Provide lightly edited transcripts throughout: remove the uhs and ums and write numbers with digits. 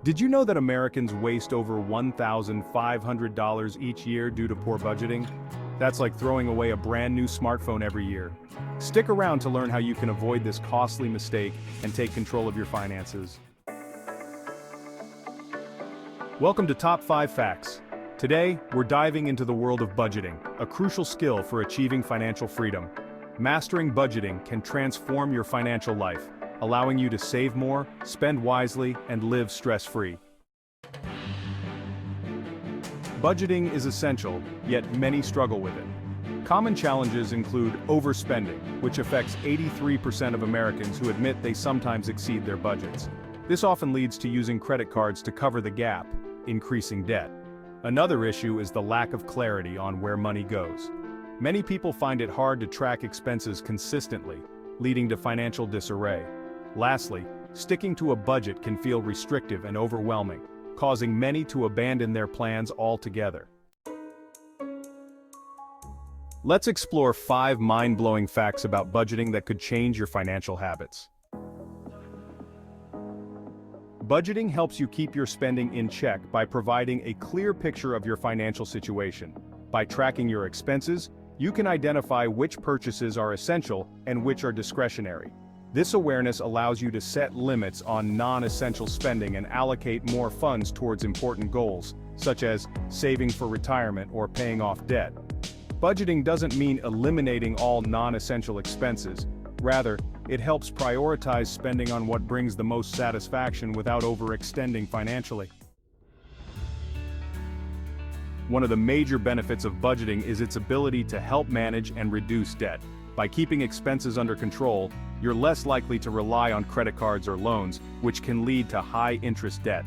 Did you know that Americans waste over $1,500 each year due to poor budgeting? That's like throwing away a brand new smartphone every year. Stick around to learn how you can avoid this costly mistake and take control of your finances. Welcome to Top 5 Facts. Today, we're diving into the world of budgeting, a crucial skill for achieving financial freedom. Mastering budgeting can transform your financial life, allowing you to save more, spend wisely, and live stress-free. Budgeting is essential, yet many struggle with it. Common challenges include overspending, which affects 83% of Americans who admit they sometimes exceed their budgets. This often leads to using credit cards to cover the gap, increasing debt. Another issue is the lack of clarity on where money goes. Many people find it hard to track expenses consistently, leading to financial disarray. Lastly, sticking to a budget can feel restrictive and overwhelming, causing many to abandon their plans altogether. Let's explore 5 mind-blowing facts about budgeting that could change your financial habits. Budgeting helps you keep your spending in check by providing a clear picture of your financial situation. By tracking your expenses, you can identify which purchases are essential and which are discretionary. This awareness allows you to set limits on non-essential spending and allocate more funds towards important goals, such as saving for retirement or paying off debt. Budgeting doesn't mean eliminating all non-essential expenses. Rather, it helps prioritize spending on what brings the most satisfaction without overextending financially. One of the major benefits of budgeting is its ability to help manage and reduce debt. By keeping expenses under control, you're less likely to rely on credit cards or loans, which can lead to high-interest debt.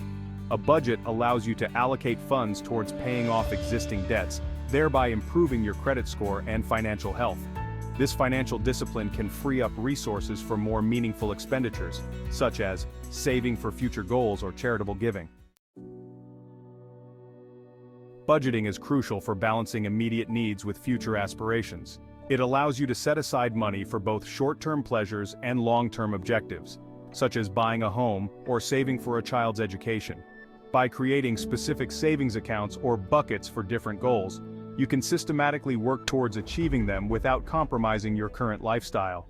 A budget allows you to allocate funds towards paying off existing debts, thereby improving your credit score and financial health. This financial discipline can free up resources for more meaningful expenditures, such as saving for future goals or charitable giving. Budgeting is crucial for balancing immediate needs with future aspirations. It allows you to set aside money for both short-term pleasures and long-term objectives, such as buying a home or saving for a child's education. By creating specific savings accounts or buckets for different goals, you can systematically work towards achieving them without compromising your current lifestyle.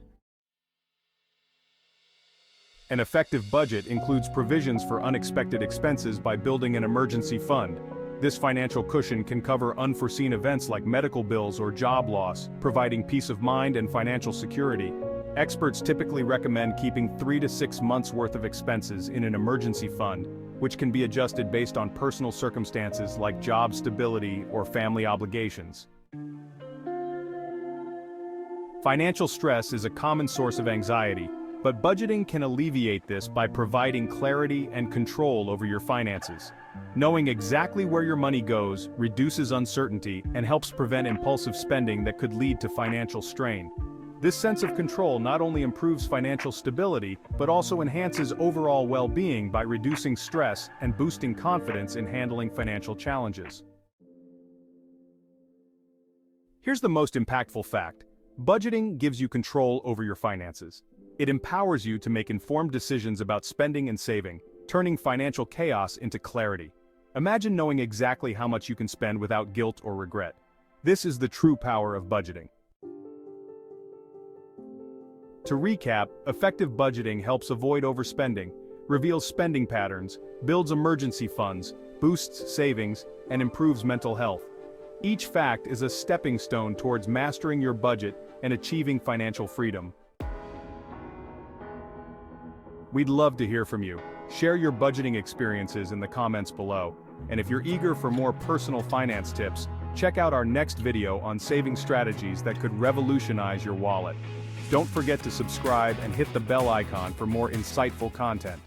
An effective budget includes provisions for unexpected expenses by building an emergency fund. This financial cushion can cover unforeseen events like medical bills or job loss, providing peace of mind and financial security. Experts typically recommend keeping 3 to 6 months' worth of expenses in an emergency fund, which can be adjusted based on personal circumstances like job stability or family obligations. Financial stress is a common source of anxiety, but budgeting can alleviate this by providing clarity and control over your finances. Knowing exactly where your money goes reduces uncertainty and helps prevent impulsive spending that could lead to financial strain. This sense of control not only improves financial stability, but also enhances overall well-being by reducing stress and boosting confidence in handling financial challenges. Here's the most impactful fact. Budgeting gives you control over your finances. It empowers you to make informed decisions about spending and saving, turning financial chaos into clarity. Imagine knowing exactly how much you can spend without guilt or regret. This is the true power of budgeting. To recap, effective budgeting helps avoid overspending, reveals spending patterns, builds emergency funds, boosts savings, and improves mental health. Each fact is a stepping stone towards mastering your budget and achieving financial freedom. We'd love to hear from you. Share your budgeting experiences in the comments below. And if you're eager for more personal finance tips, check out our next video on saving strategies that could revolutionize your wallet. Don't forget to subscribe and hit the bell icon for more insightful content.